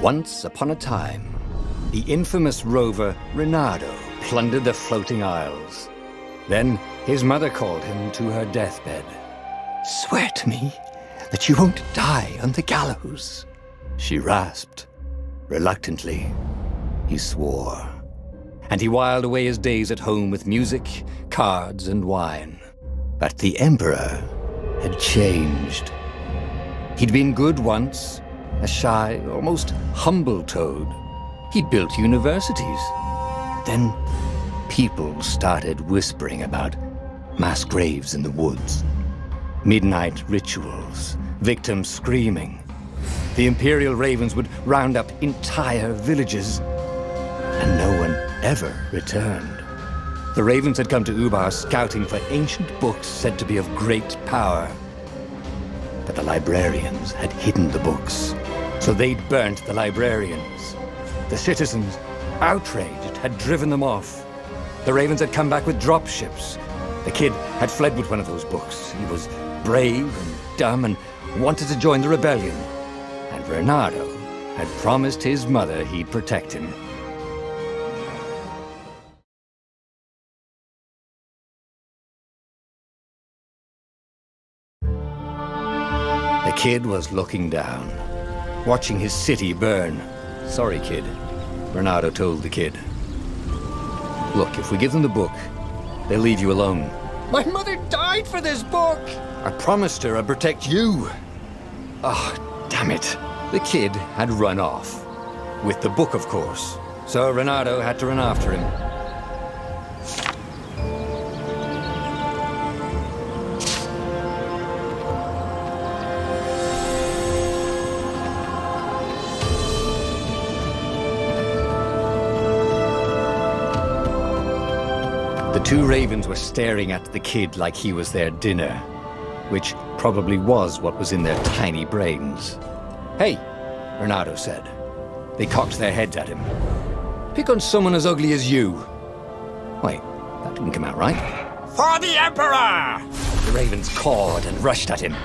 Once upon a time, the infamous rover Reynardo plundered the floating isles. Then his mother called him to her deathbed. "Swear to me that you won't die on the gallows," she rasped. Reluctantly, he swore. And he whiled away his days at home with music, cards, and wine. But the Emperor had changed. He'd been good once, a shy, almost humble toad. He'd built universities. Then people started whispering about mass graves in the woods, midnight rituals, victims screaming. The Imperial Ravens would round up entire villages, and no one ever returned. The Ravens had come to Ubar scouting for ancient books said to be of great power. But the librarians had hidden the books, so they'd burnt the librarians. The citizens, outraged, had driven them off. The Ravens had come back with dropships. The kid had fled with one of those books. He was brave and dumb and wanted to join the rebellion. And Reynardo had promised his mother he'd protect him. The kid was looking down, watching his city burn. "Sorry, kid," Reynardo told the kid. "Look, if we give them the book, they'll leave you alone." "My mother died for this book!" "I promised her I'd protect you." "Oh, damn it." The kid had run off. With the book, of course. So Reynardo had to run after him. The two ravens were staring at the kid like he was their dinner, which probably was what was in their tiny brains. "Hey," Reynardo said. They cocked their heads at him. "Pick on someone as ugly as you." Wait, that didn't come out right. "For the Emperor!" The ravens cawed and rushed at him.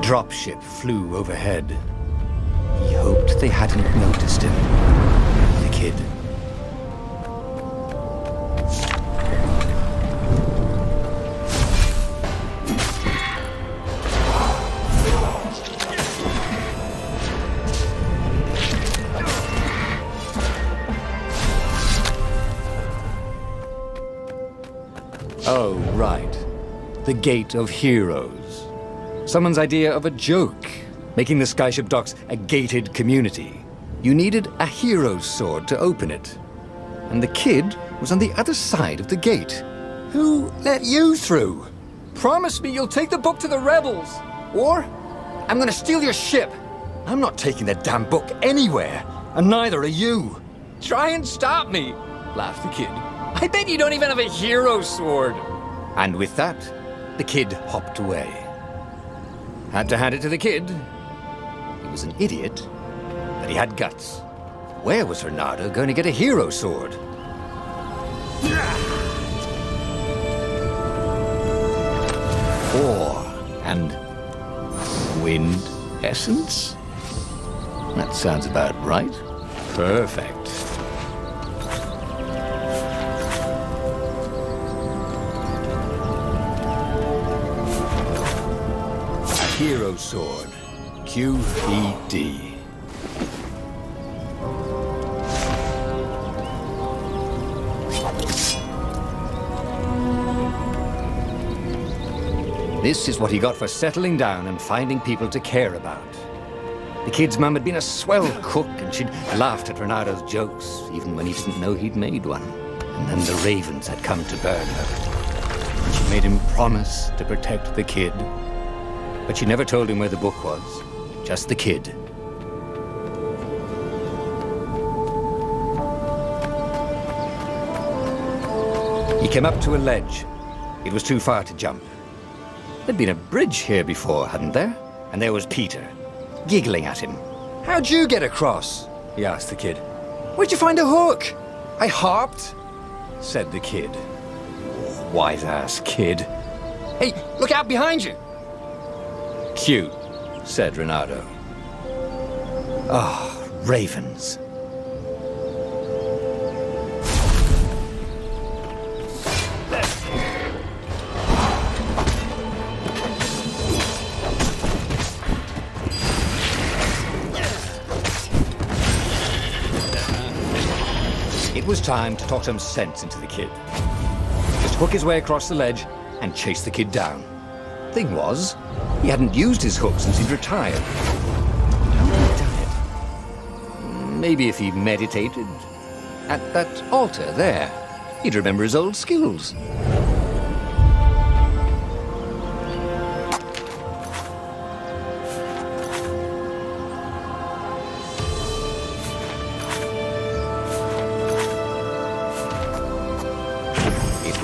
Dropship flew overhead. He hoped they hadn't noticed him. The kid. Oh, right. The Gate of Heroes. Someone's idea of a joke, making the Skyship docks a gated community. You needed a hero's sword to open it. And the kid was on the other side of the gate. "Who let you through? Promise me you'll take the book to the rebels, or I'm gonna steal your ship." "I'm not taking that damn book anywhere, and neither are you." "Try and stop me," laughed the kid. "I bet you don't even have a hero's sword." And with that, the kid hopped away. Had to hand it to the kid. He was an idiot, but he had guts. Where was Reynardo going to get a hero sword? Ore and wind essence? That sounds about right. Perfect. Hero Sword, QED. This is what he got for settling down and finding people to care about. The kid's mum had been a swell cook, and she'd laughed at Reynardo's jokes, even when he didn't know he'd made one. And then the ravens had come to burn her. She made him promise to protect the kid. But she never told him where the book was. Just the kid. He came up to a ledge. It was too far to jump. There'd been a bridge here before, hadn't there? And there was Peter, giggling at him. "How'd you get across?" he asked the kid. "Where'd you find a hook?" "I hopped," said the kid. Wise-ass kid. "Hey, look out behind you!" "Cute," said Renato. Ah, ravens. It was time to talk some sense into the kid. Just hook his way across the ledge and chase the kid down. Thing was, he hadn't used his hook since he'd retired. How had he done it? Maybe if he meditated at that altar there, he'd remember his old skills.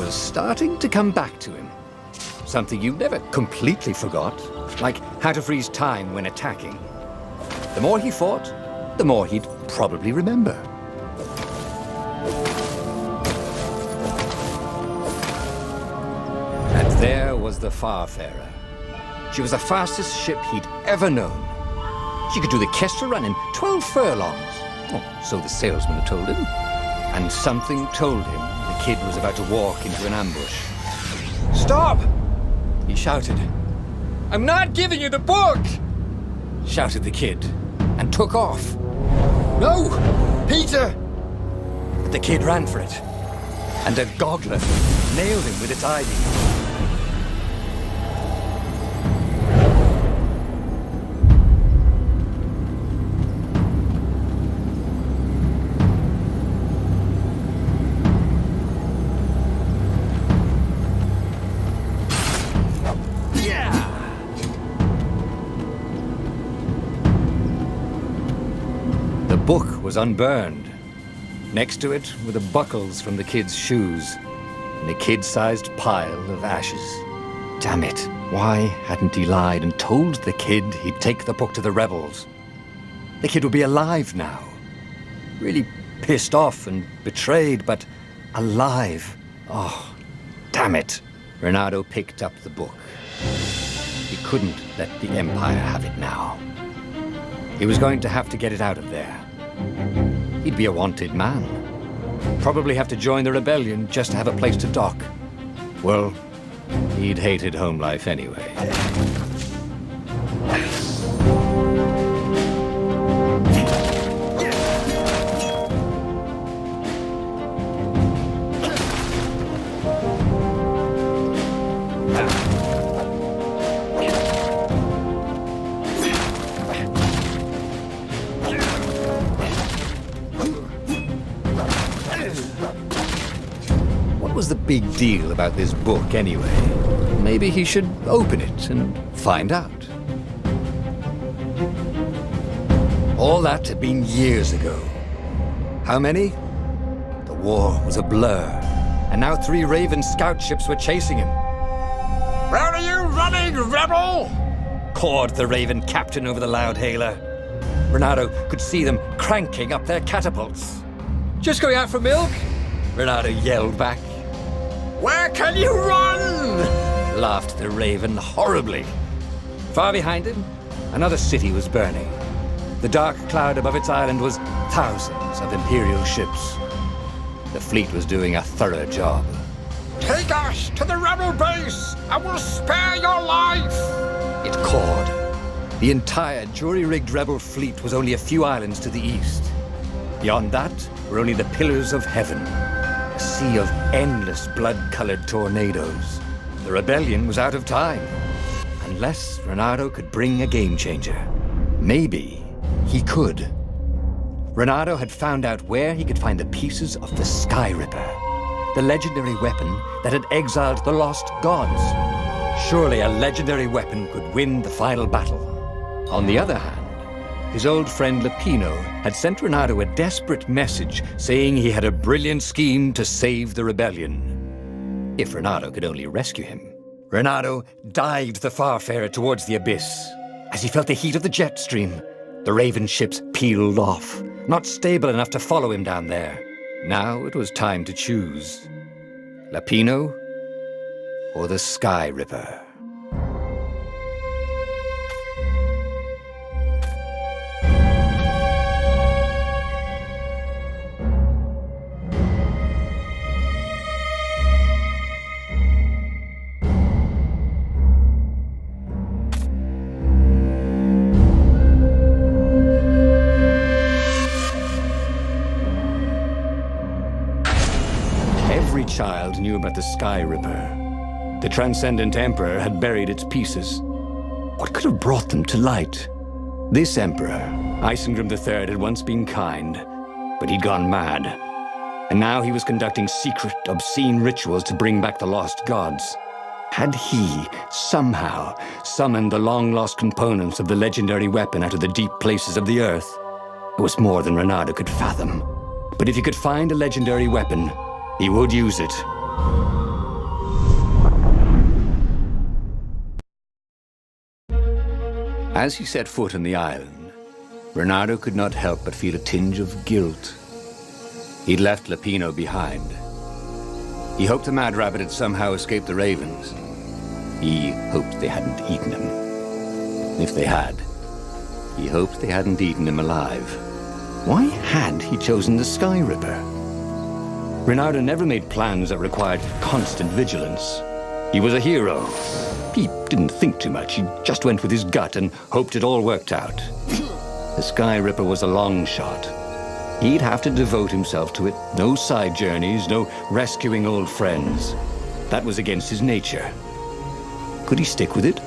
Starting to come back to him. Something you never completely forgot, like how to freeze time when attacking. The more he fought, the more he'd probably remember. And there was the Farfarer. She was the fastest ship he'd ever known. She could do the Kestrel run in 12 furlongs. Oh, so the salesman had told him. And something told him the kid was about to walk into an ambush. "Stop!" he shouted. "I'm not giving you the book!" shouted the kid, and took off. "No! Peter!" But the kid ran for it, and a goggler nailed him with its ivy. The book was unburned. Next to it were the buckles from the kid's shoes, and a kid-sized pile of ashes. Damn it, why hadn't he lied and told the kid he'd take the book to the rebels? The kid would be alive now. Really pissed off and betrayed, but alive. Oh, damn it. Renato picked up the book. He couldn't let the Empire have it now. He was going to have to get it out of there. He'd be a wanted man. Probably have to join the rebellion just to have a place to dock. Well, he'd hated home life anyway. What was the big deal about this book anyway? Maybe he should open it and find out. All that had been years ago. How many? The war was a blur, and now 3 Raven scout ships were chasing him. "Where are you running, rebel?" cawed the Raven captain over the loudhailer. Renato could see them cranking up their catapults. "Just going out for milk?" Renato yelled back. "Where can you run?" laughed the Raven horribly. Far behind him, another city was burning. The dark cloud above its island was thousands of Imperial ships. The fleet was doing a thorough job. "Take us to the rebel base! I will spare your life!" it cawed. The entire jury-rigged rebel fleet was only a few islands to the east. Beyond that were only the pillars of heaven. A sea of endless blood-colored tornadoes. The rebellion was out of time. Unless Renato could bring a game-changer. Maybe he could. Renato had found out where he could find the pieces of the Sky Ripper, the legendary weapon that had exiled the lost gods. Surely a legendary weapon could win the final battle. On the other hand, his old friend Lapino had sent Renato a desperate message saying he had a brilliant scheme to save the rebellion. If Renato could only rescue him. Renato dived the Farfarer towards the abyss. As he felt the heat of the jet stream, the Raven ships peeled off, not stable enough to follow him down there. Now it was time to choose. Lapino or the Sky Ripper? Every child knew about the Sky Ripper. The Transcendent Emperor had buried its pieces. What could have brought them to light? This Emperor, Isengrim III, had once been kind, but he'd gone mad. And now he was conducting secret, obscene rituals to bring back the lost gods. Had he, somehow, summoned the long-lost components of the legendary weapon out of the deep places of the earth? It was more than Renato could fathom. But if he could find a legendary weapon, he would use it. As he set foot on the island, Renato could not help but feel a tinge of guilt. He'd left Lapino behind. He hoped the Mad Rabbit had somehow escaped the Ravens. He hoped they hadn't eaten him. If they had, he hoped they hadn't eaten him alive. Why had he chosen the Sky Ripper? Renato never made plans that required constant vigilance. He was a hero. He didn't think too much. He just went with his gut and hoped it all worked out. The Sky Ripper was a long shot. He'd have to devote himself to it. No side journeys, no rescuing old friends. That was against his nature. Could he stick with it?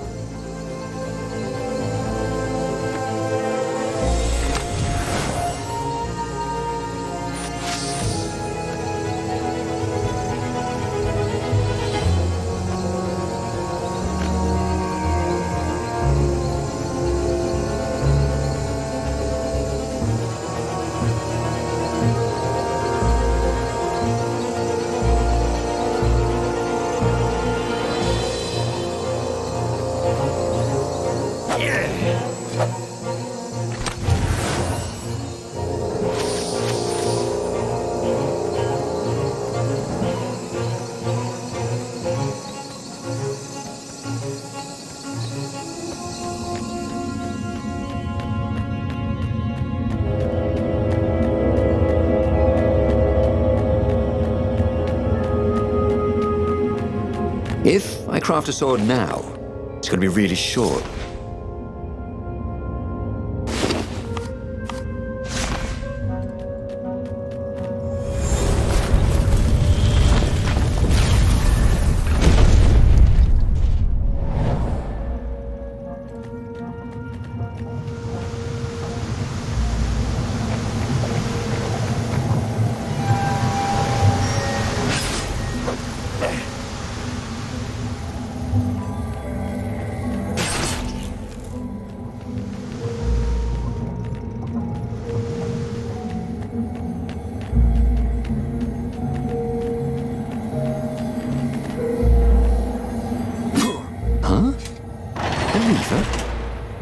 If I craft a sword now, it's going to be really short.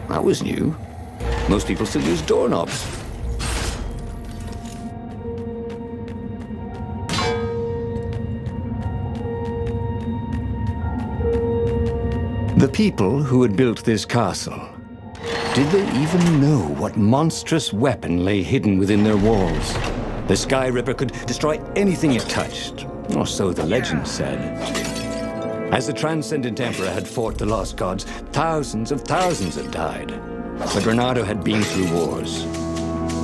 That was new. Most people still use doorknobs. The people who had built this castle, did they even know what monstrous weapon lay hidden within their walls? The Sky Ripper could destroy anything it touched, or so the legend said. As the Transcendent Emperor had fought the lost gods, thousands of thousands had died. But Renato had been through wars.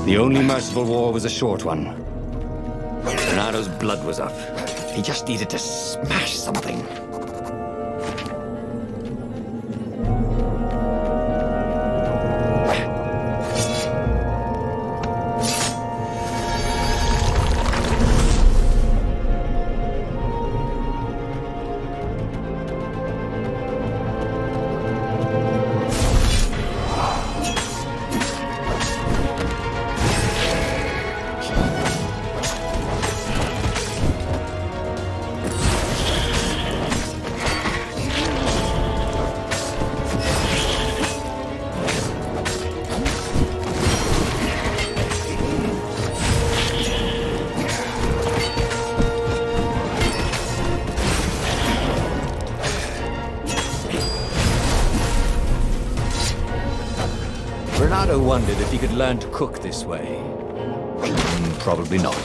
The only merciful war was a short one. Renato's blood was up. He just needed to smash something. wondered if he could learn to cook this way. Probably not.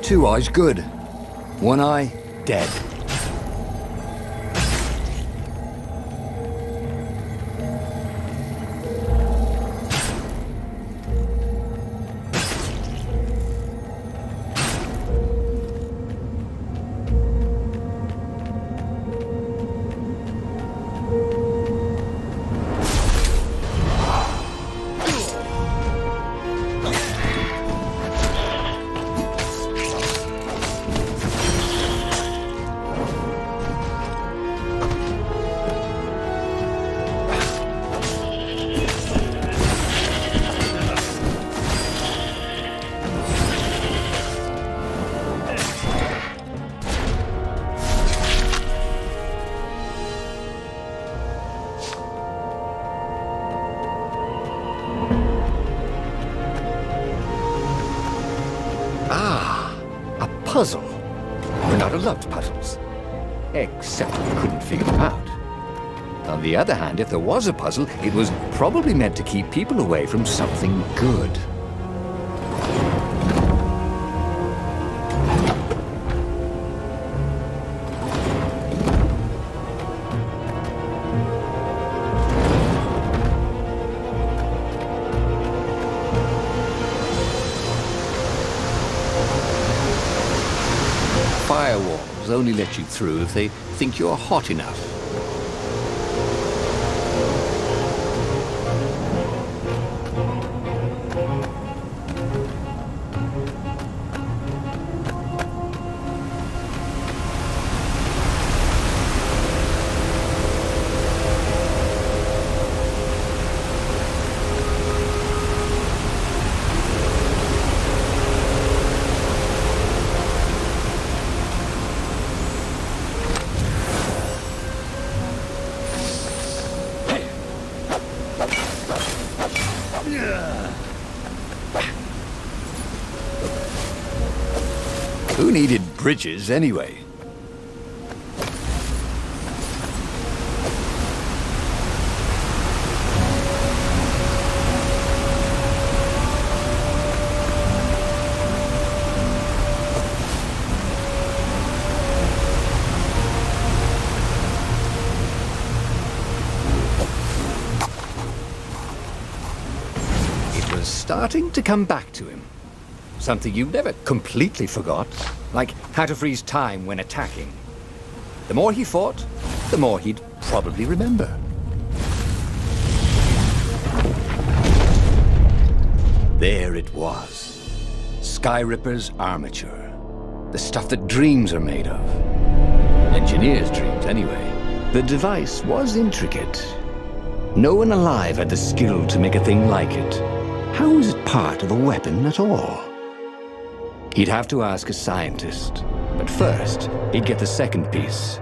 Two eyes good. One eye dead. Puzzle. Bernardo loved puzzles. Except he couldn't figure them out. On the other hand, if there was a puzzle, it was probably meant to keep people away from something good. Firewalls only let you through if they think you're hot enough. Who needed bridges anyway? It was starting to come back to him. Something you never completely forgot, like how to freeze time when attacking. The more he fought, the more he'd probably remember. There it was. Skyripper's armature. The stuff that dreams are made of. Engineers' dreams, anyway. The device was intricate. No one alive had the skill to make a thing like it. How was it part of a weapon at all? He'd have to ask a scientist, but first, he'd get the second piece.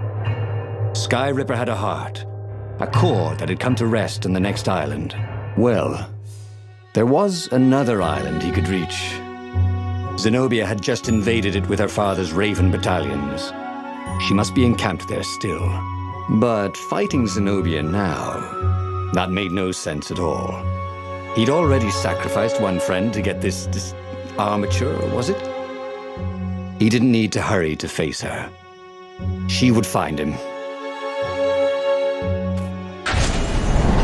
Skyripper had a heart, a core that had come to rest on the next island. Well, there was another island he could reach. Zenobia had just invaded it with her father's Raven battalions. She must be encamped there still. But fighting Zenobia now, that made no sense at all. He'd already sacrificed one friend to get this armature, was it? He didn't need to hurry to face her. She would find him.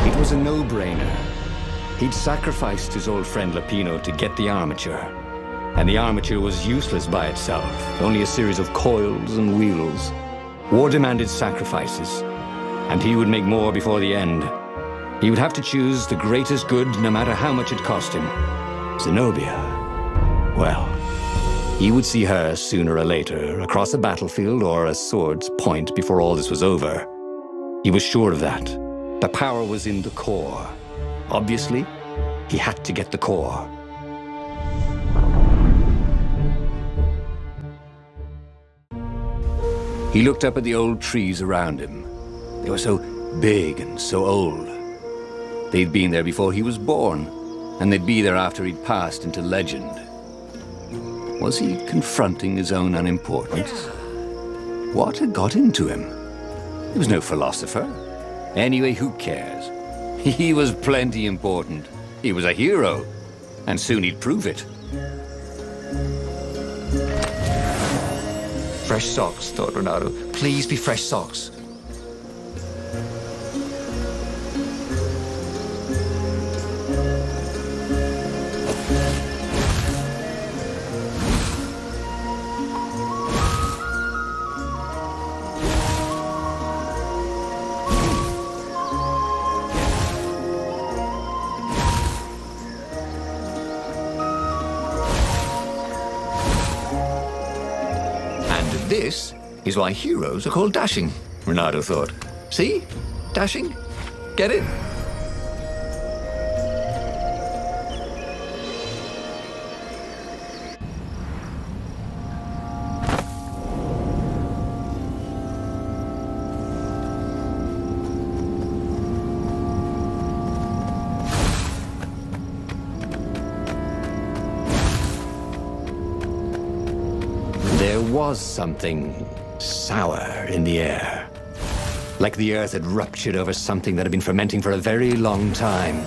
It was a no-brainer. He'd sacrificed his old friend Lapino to get the armature. And the armature was useless by itself, only a series of coils and wheels. War demanded sacrifices, and he would make more before the end. He would have to choose the greatest good, no matter how much it cost him. Zenobia. Well, he would see her sooner or later, across a battlefield or a sword's point before all this was over. He was sure of that. The power was in the core. Obviously, he had to get the core. He looked up at the old trees around him. They were so big and so old. They'd been there before he was born, and they'd be there after he'd passed into legend. Was he confronting his own unimportance? What had got into him? He was no philosopher. Anyway, who cares? He was plenty important. He was a hero, and soon he'd prove it. Fresh socks, thought Renato. Please be fresh socks. This is why heroes are called dashing, Renato thought. See? Dashing? Get it? There was something sour in the air. Like the earth had ruptured over something that had been fermenting for a very long time.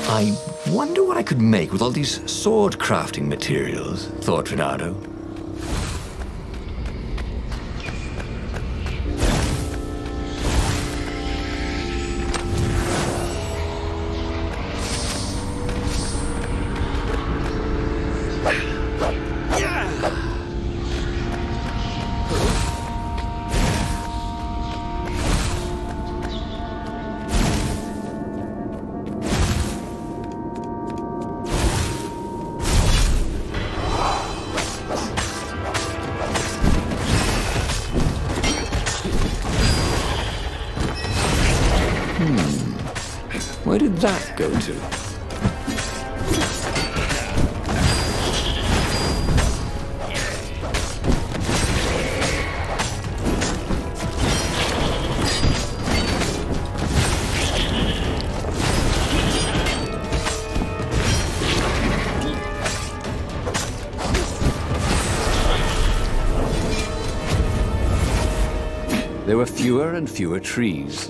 I wonder what I could make with all these sword crafting materials, thought Renato. Where did that go to? There were fewer and fewer trees.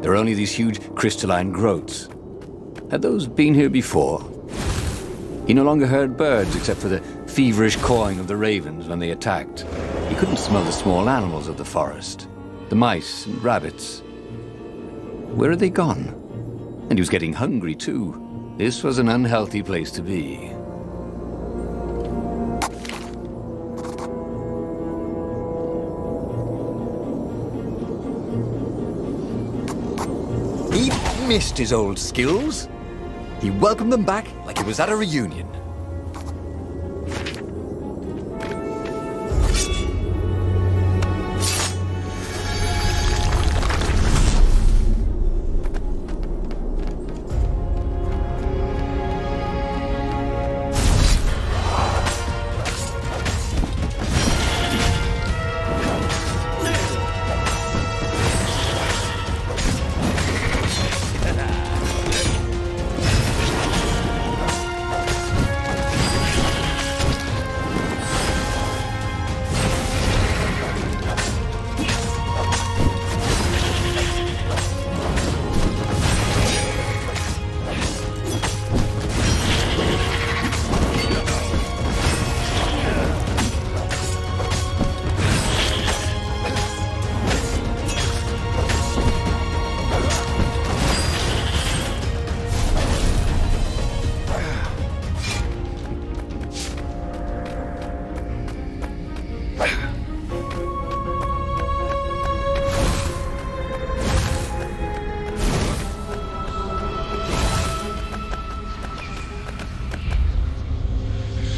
There were only these huge crystalline growths. Had those been here before? He no longer heard birds except for the feverish cawing of the ravens when they attacked. He couldn't smell the small animals of the forest, the mice and rabbits. Where had they gone? And he was getting hungry too. This was an unhealthy place to be. He missed his old skills. He welcomed them back like it was at a reunion.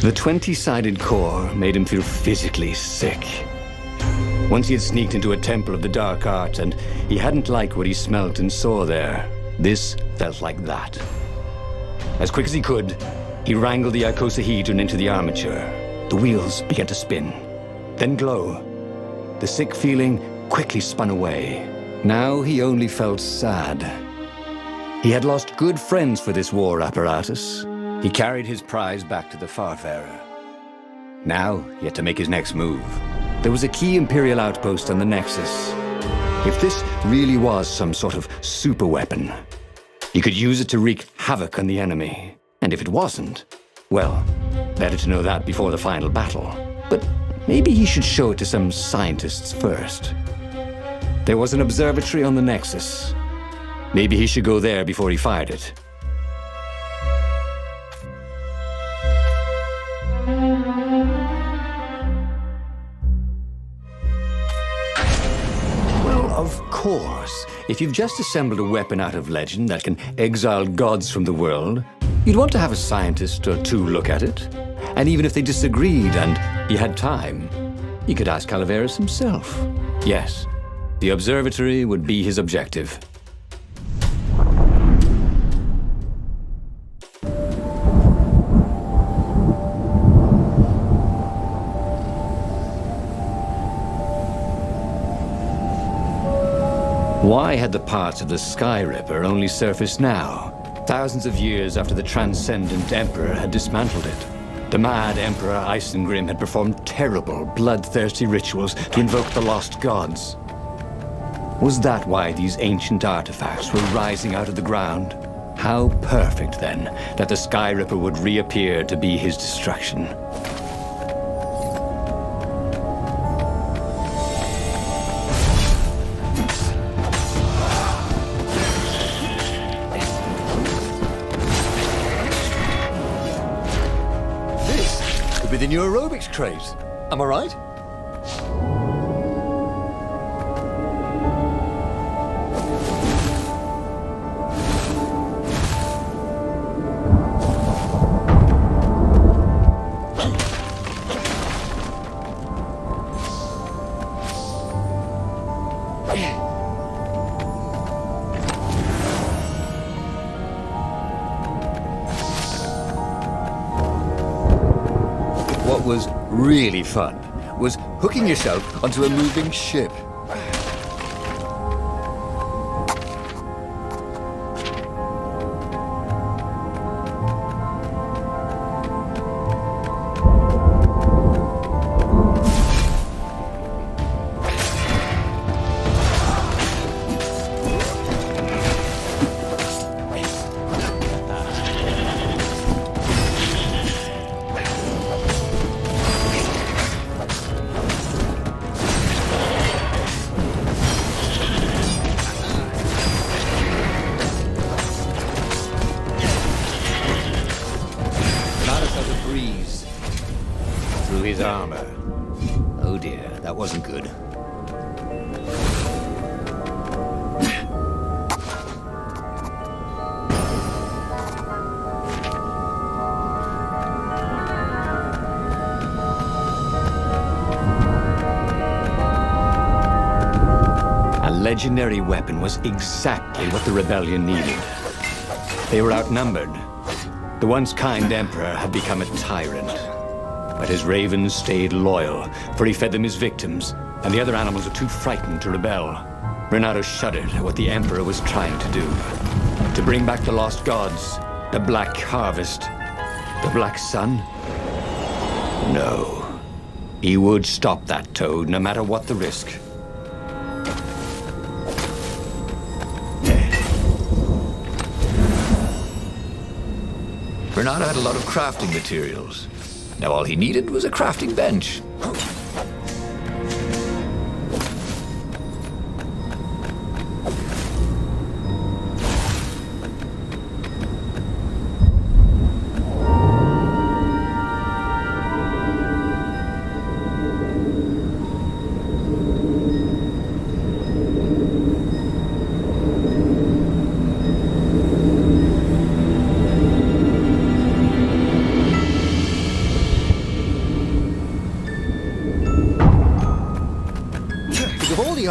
The 20-sided core made him feel physically sick. Once he had sneaked into a temple of the dark art, and he hadn't liked what he smelt and saw there. This felt like that. As quick as he could, he wrangled the icosahedron into the armature. The wheels began to spin, then glow. The sick feeling quickly spun away. Now he only felt sad. He had lost good friends for this war apparatus. He carried his prize back to the Farfarer. Now he had to make his next move. There was a key Imperial outpost on the Nexus. If this really was some sort of super weapon, he could use it to wreak havoc on the enemy. And if it wasn't, well, better to know that before the final battle. But maybe he should show it to some scientists first. There was an observatory on the Nexus. Maybe he should go there before he fired it. Of course, if you've just assembled a weapon out of legend that can exile gods from the world, you'd want to have a scientist or two look at it. And even if they disagreed and you had time, you could ask Calaveras himself. Yes, the observatory would be his objective. Why had the parts of the Sky Ripper only surfaced now, thousands of years after the Transcendent Emperor had dismantled it? The mad Emperor Isengrim had performed terrible, bloodthirsty rituals to invoke the lost gods. Was that why these ancient artifacts were rising out of the ground? How perfect, then, that the Sky Ripper would reappear to be his destruction. With the new aerobics craze. Am I right? What was really fun was hooking yourself onto a moving ship. Through his armor. Oh dear, that wasn't good. A legendary weapon was exactly what the rebellion needed. They were outnumbered. The once kind emperor had become a tyrant. But his ravens stayed loyal, for he fed them his victims, and the other animals were too frightened to rebel. Renato shuddered at what the Emperor was trying to do. To bring back the lost gods, the Black Harvest, the Black Sun? No. He would stop that toad, no matter what the risk. Renato had a lot of crafting materials. Now all he needed was a crafting bench.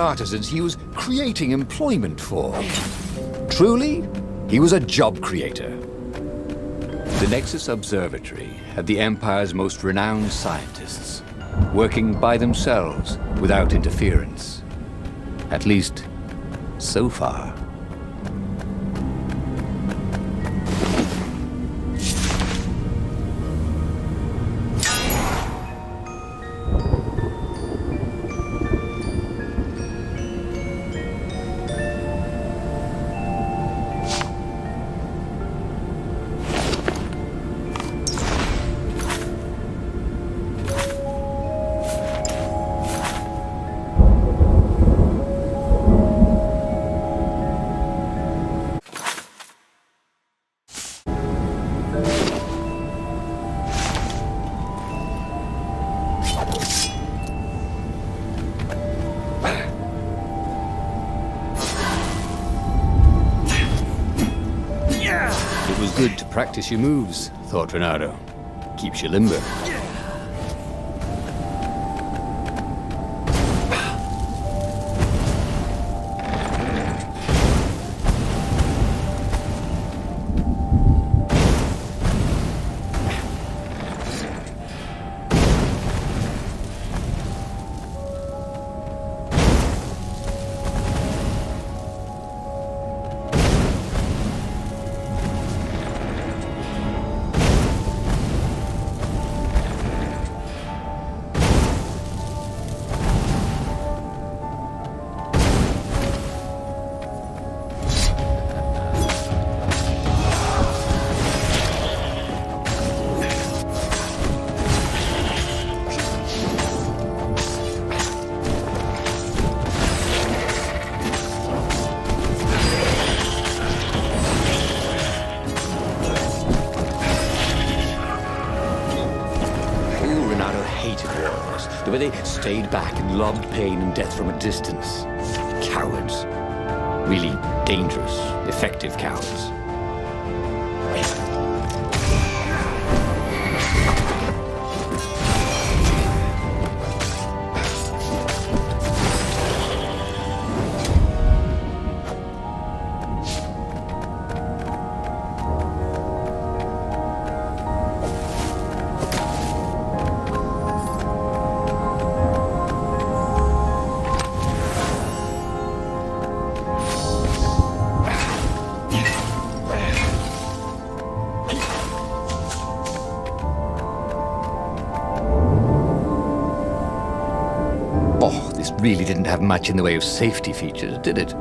artisans he was creating employment for. Truly, he was a job creator. The Nexus Observatory had the Empire's most renowned scientists, working by themselves without interference. At least, so far. It was good to practice your moves, thought Renato. Keeps you limber. The way they stayed back and lobbed pain and death from a distance. Cowards. Really dangerous, effective cowards. Oh, this really didn't have much in the way of safety features, did it?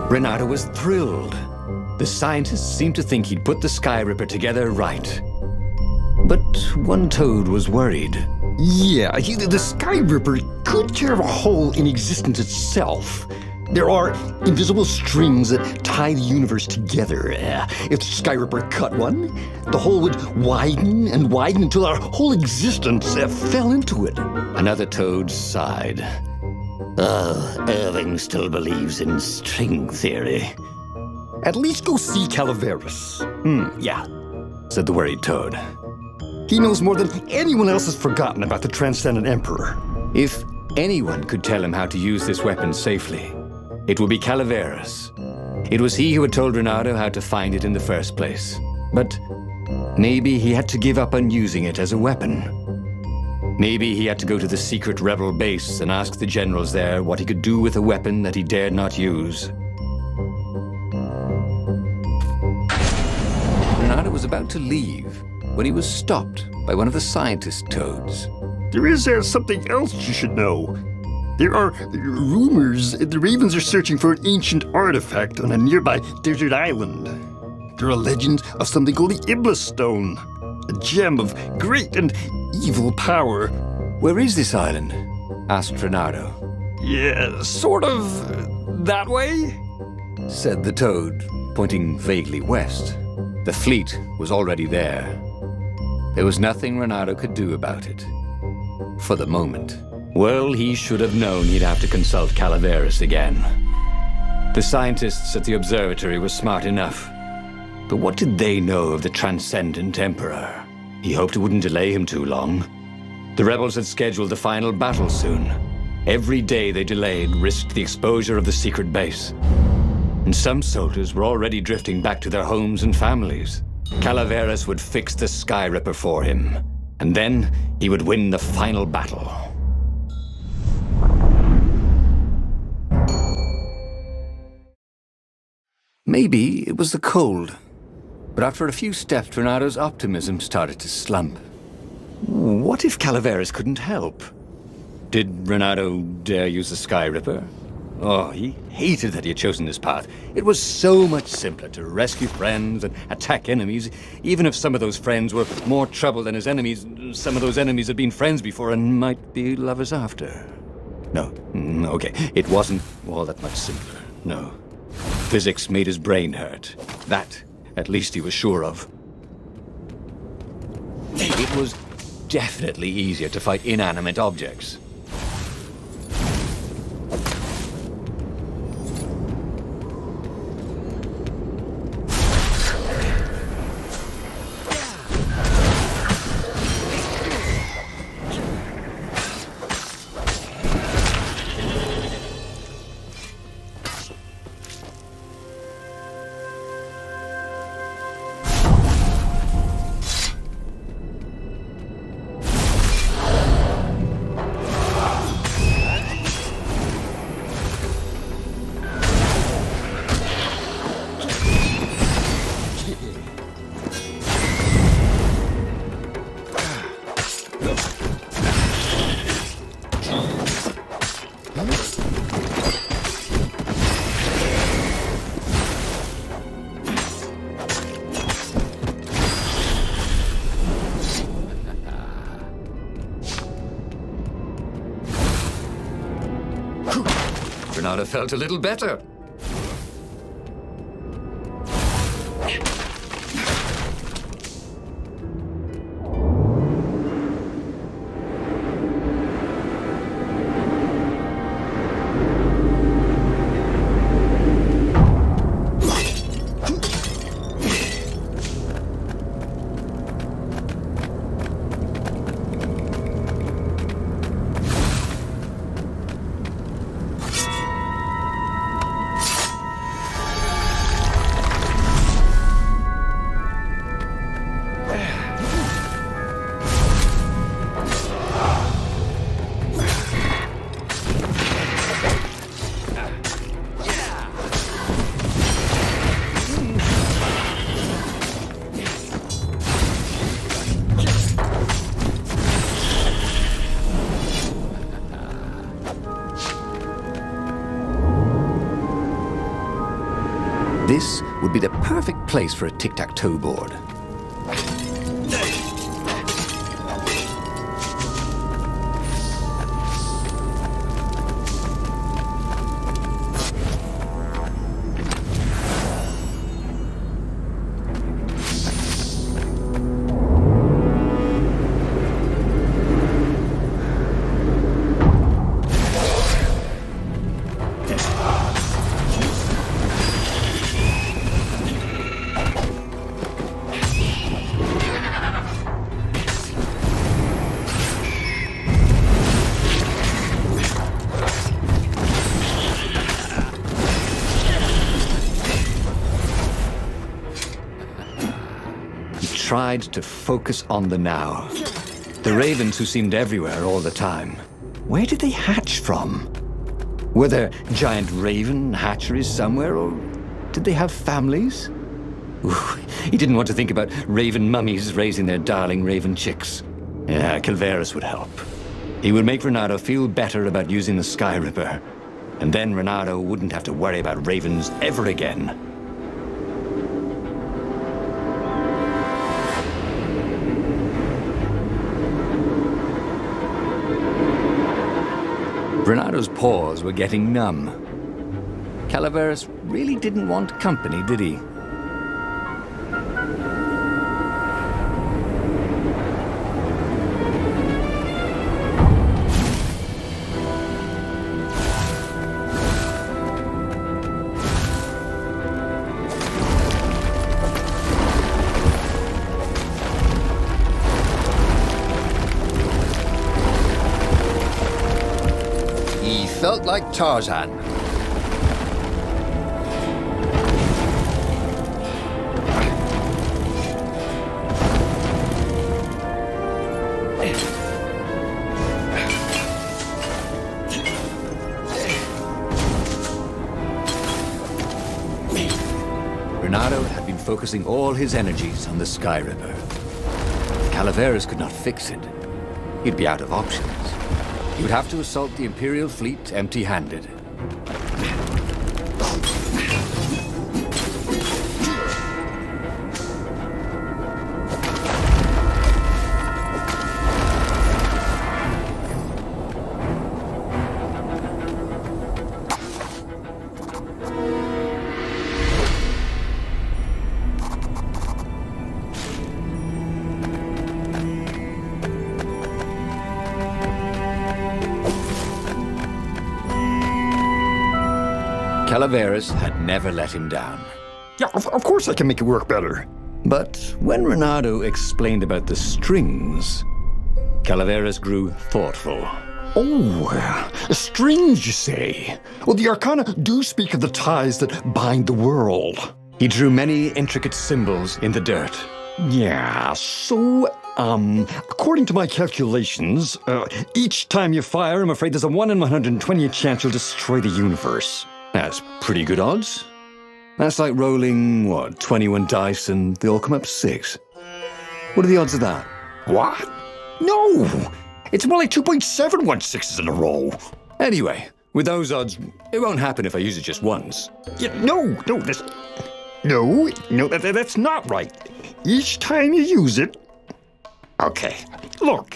Renato was thrilled. The scientists seemed to think he'd put the Sky Ripper together right. But one toad was worried. Yeah, the Sky Ripper could tear a hole in existence itself. There are invisible strings that tie the universe together. If the Sky Ripper cut one, the hole would widen and widen until our whole existence fell into it. Another toad sighed. Irving still believes in string theory. At least go see Calaveras. Yeah, said the worried toad. He knows more than anyone else has forgotten about the Transcendent Emperor. If anyone could tell him how to use this weapon safely, it would be Calaveras. It was he who had told Renato how to find it in the first place. But maybe he had to give up on using it as a weapon. Maybe he had to go to the secret rebel base and ask the generals there what he could do with a weapon that he dared not use. Renato was about to leave when he was stopped by one of the scientist toads. There is something else you should know. There are rumors the Ravens are searching for an ancient artifact on a nearby desert island. There are legends of something called the Iblis Stone, a gem of great and evil power. Where is this island? Asked Renato. Yeah, sort of that way? Said the toad, pointing vaguely west. The fleet was already there. There was nothing Renato could do about it. For the moment. Well, he should have known he'd have to consult Calaveras again. The scientists at the observatory were smart enough. But what did they know of the Transcendent Emperor? He hoped it wouldn't delay him too long. The rebels had scheduled the final battle soon. Every day they delayed risked the exposure of the secret base. And some soldiers were already drifting back to their homes and families. Calaveras would fix the Sky Ripper for him. And then he would win the final battle. Maybe it was the cold. But after a few steps, Renato's optimism started to slump. What if Calaveras couldn't help? Did Renato dare use the Sky Ripper? Oh, he hated that he had chosen this path. It was so much simpler to rescue friends and attack enemies, even if some of those friends were more trouble than his enemies. Some of those enemies had been friends before and might be lovers after. No, okay, it wasn't all that much simpler, no. Physics made his brain hurt. That, at least he was sure of. It was definitely easier to fight inanimate objects. Renato felt a little better. This would be the perfect place for a tic-tac-toe board. Tried to focus on the now. The ravens who seemed everywhere all the time. Where did they hatch from? Were there giant raven hatcheries somewhere, or did they have families? Ooh, he didn't want to think about raven mummies raising their darling raven chicks. Yeah, Calaveras would help. He would make Renato feel better about using the Sky Ripper. And then Renato wouldn't have to worry about ravens ever again. Renado's paws were getting numb. Calaveras really didn't want company, did he? He felt like Tarzan. Renado had been focusing all his energies on the Sky Ripper. Calaveras could not fix it. He'd be out of options. He would have to assault the Imperial fleet empty-handed. Calaveras had never let him down. Yeah, of course I can make it work better. But when Renado explained about the strings, Calaveras grew thoughtful. Oh, strings, you say? Well, the Arcana do speak of the ties that bind the world. He drew many intricate symbols in the dirt. Yeah, so, according to my calculations, each time you fire, I'm afraid there's a 1 in 120 chance you'll destroy the universe. That's pretty good odds. That's like rolling, 21 dice and they all come up 6. What are the odds of that? What? No! It's more like 2.716s in a row. Anyway, with those odds, it won't happen if I use it just once. Yeah, no, that's not right. Each time you use it... Okay, look,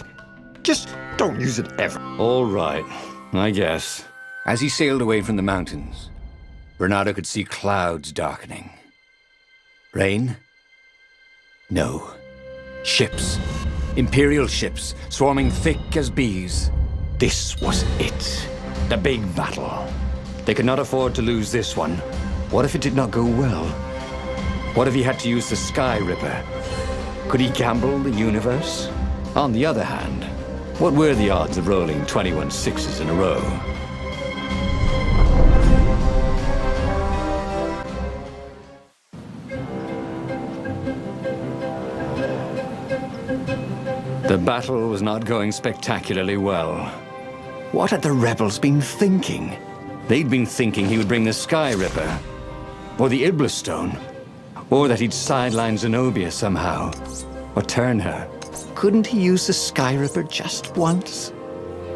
just don't use it ever. All right, I guess. As he sailed away from the mountains, Renado could see clouds darkening. Rain? No. Ships. Imperial ships, swarming thick as bees. This was it. The big battle. They could not afford to lose this one. What if it did not go well? What if he had to use the Sky Ripper? Could he gamble the universe? On the other hand, what were the odds of rolling 21 6s in a row? The battle was not going spectacularly well. What had the rebels been thinking? They'd been thinking he would bring the Sky Ripper, or the Iblis Stone, or that he'd sideline Zenobia somehow, or turn her. Couldn't he use the Sky Ripper just once?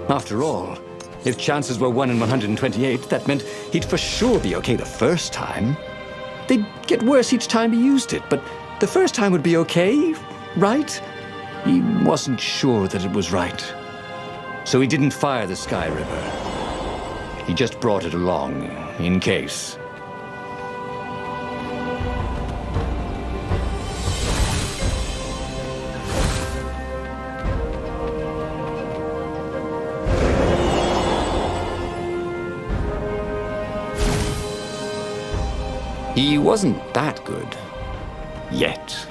After all, if chances were 1 in 128, that meant he'd for sure be okay the first time. They'd get worse each time he used it, but the first time would be okay, right? He wasn't sure that it was right. So he didn't fire the Sky Ripper. He just brought it along, in case. He wasn't that good. Yet.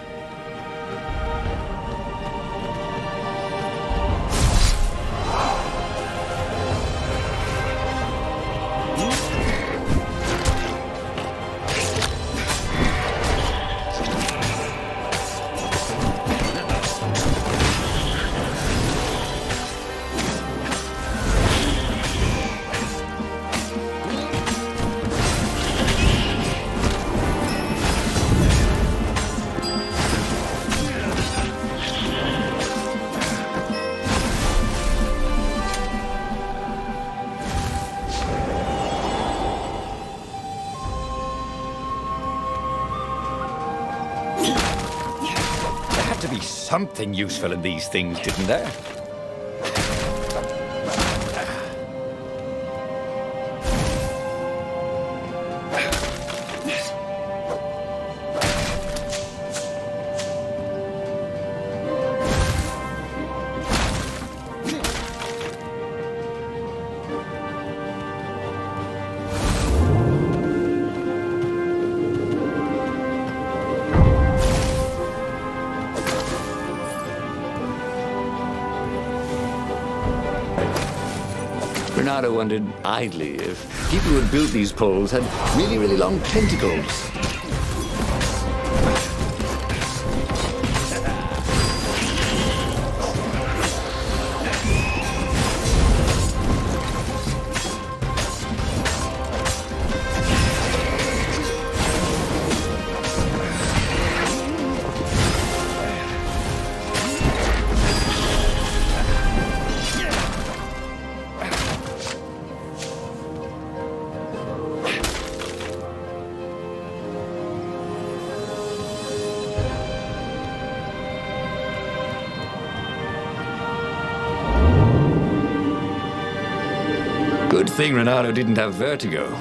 To be something useful in these things, didn't there? Renato wondered idly if people who had built these poles had really, really long tentacles. Good thing Renato didn't have vertigo.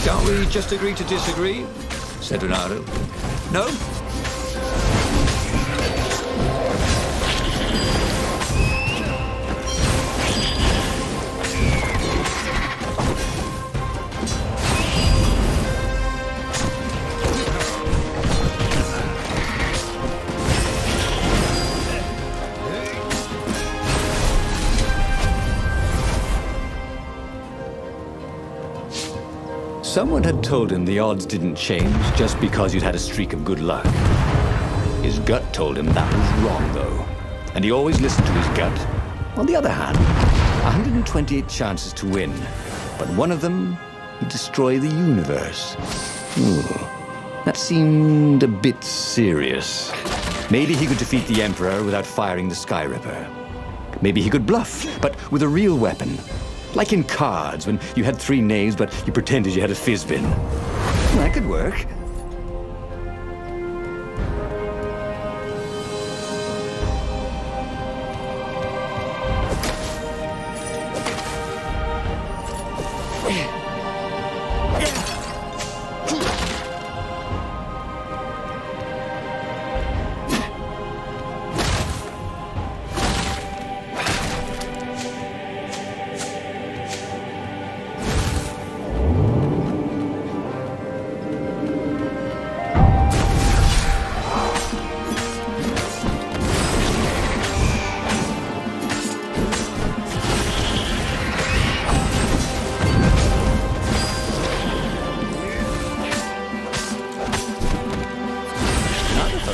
Can't we just agree to disagree? Said Renato. No? Someone had told him the odds didn't change just because you'd had a streak of good luck. His gut told him that was wrong, though. And he always listened to his gut. On the other hand, 128 chances to win, but one of them would destroy the universe. Ooh, that seemed a bit serious. Maybe he could defeat the Emperor without firing the Sky Ripper. Maybe he could bluff, but with a real weapon. Like in cards, when you had 3 knaves, but you pretended you had a fizzbin. That could work.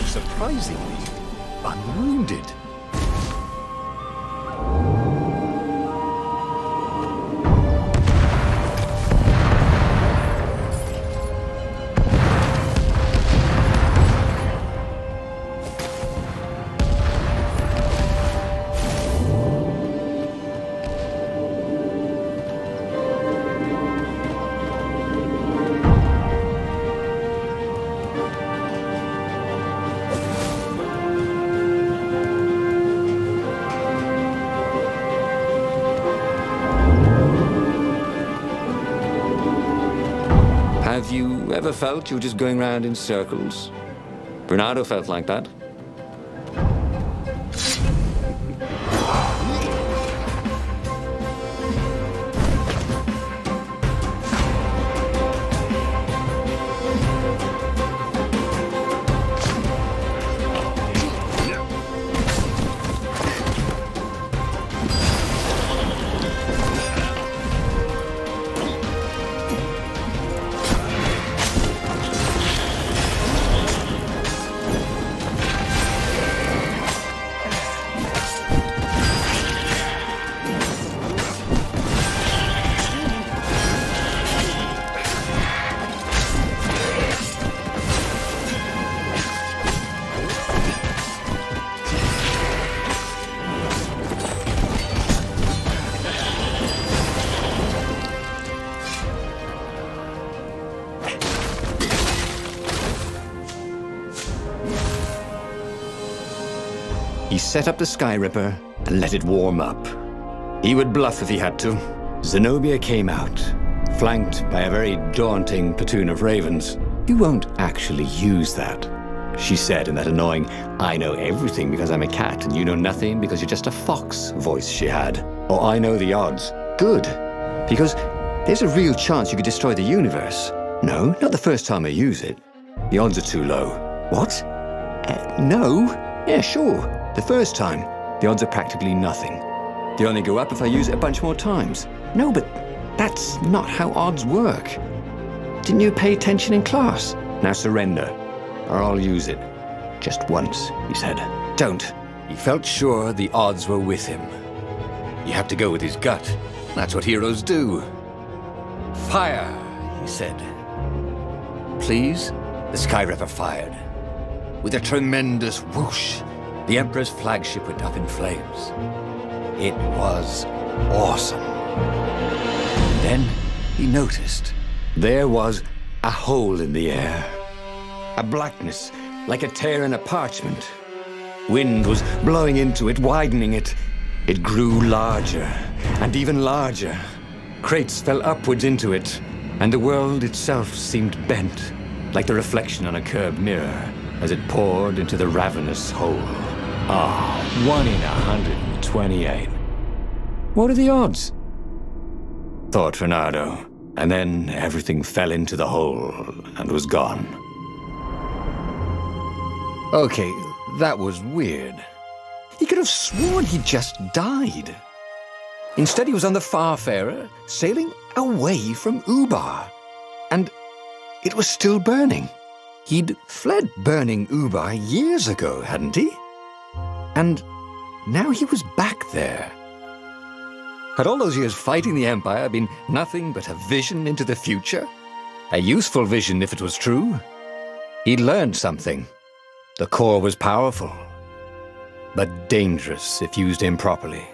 Surprisingly unwounded. Have you ever felt you were just going round in circles? Renato felt like that. set up the Sky Ripper and let it warm up. He would bluff if he had to. Zenobia came out, flanked by a very daunting platoon of ravens. "You won't actually use that," she said in that annoying, "I know everything because I'm a cat and you know nothing because you're just a fox" voice she had. Or "I know the odds." Good, because there's a real chance you could destroy the universe. No, not the first time I use it. The odds are too low. What? No? Yeah, sure. The first time, the odds are practically nothing. They only go up if I use it a bunch more times. No, but that's not how odds work. Didn't you pay attention in class? Now surrender, or I'll use it. Just once, he said. Don't. He felt sure the odds were with him. You have to go with his gut. That's what heroes do. Fire, he said. Please? The Sky Ripper fired. With a tremendous whoosh, the Emperor's flagship went up in flames. It was awesome. Then he noticed there was a hole in the air. A blackness, like a tear in a parchment. Wind was blowing into it, widening it. It grew larger and even larger. Crates fell upwards into it, and the world itself seemed bent, like the reflection on a curved mirror, as it poured into the ravenous hole. 1 in 128. What are the odds? Thought Reynardo, and then everything fell into the hole and was gone. Okay, that was weird. He could have sworn he just died. Instead, he was on the Farfarer, sailing away from Ubar. And it was still burning. He'd fled burning Ubar years ago, hadn't he? And now he was back there. Had all those years fighting the Empire been nothing but a vision into the future? A useful vision if it was true. He'd learned something. The core was powerful, but dangerous if used improperly.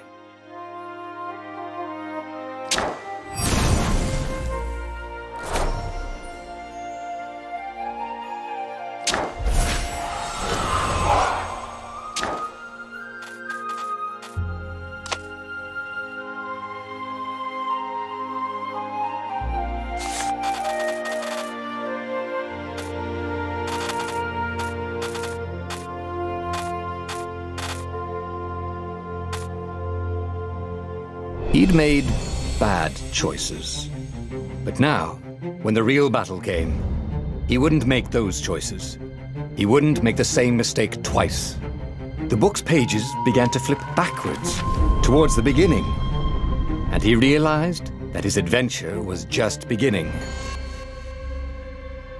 He'd made bad choices. But now, when the real battle came, he wouldn't make those choices. He wouldn't make the same mistake twice. The book's pages began to flip backwards, towards the beginning. And he realized that his adventure was just beginning.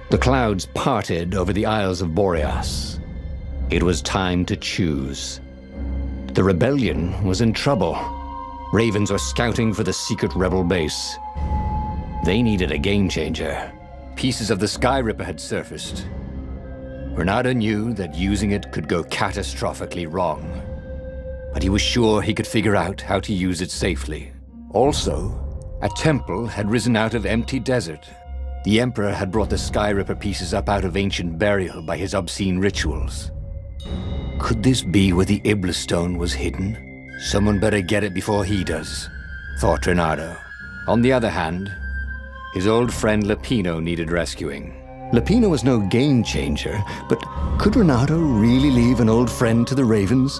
The clouds parted over the Isles of Boreas. It was time to choose. The rebellion was in trouble. Ravens were scouting for the secret rebel base. They needed a game-changer. Pieces of the Sky Ripper had surfaced. Reynardo knew that using it could go catastrophically wrong. But he was sure he could figure out how to use it safely. Also, a temple had risen out of empty desert. The Emperor had brought the Sky Ripper pieces up out of ancient burial by his obscene rituals. Could this be where the Iblis stone was hidden? Someone better get it before he does, thought Reynardo. On the other hand, his old friend Lapino needed rescuing. Lapino was no game changer, but could Reynardo really leave an old friend to the Ravens?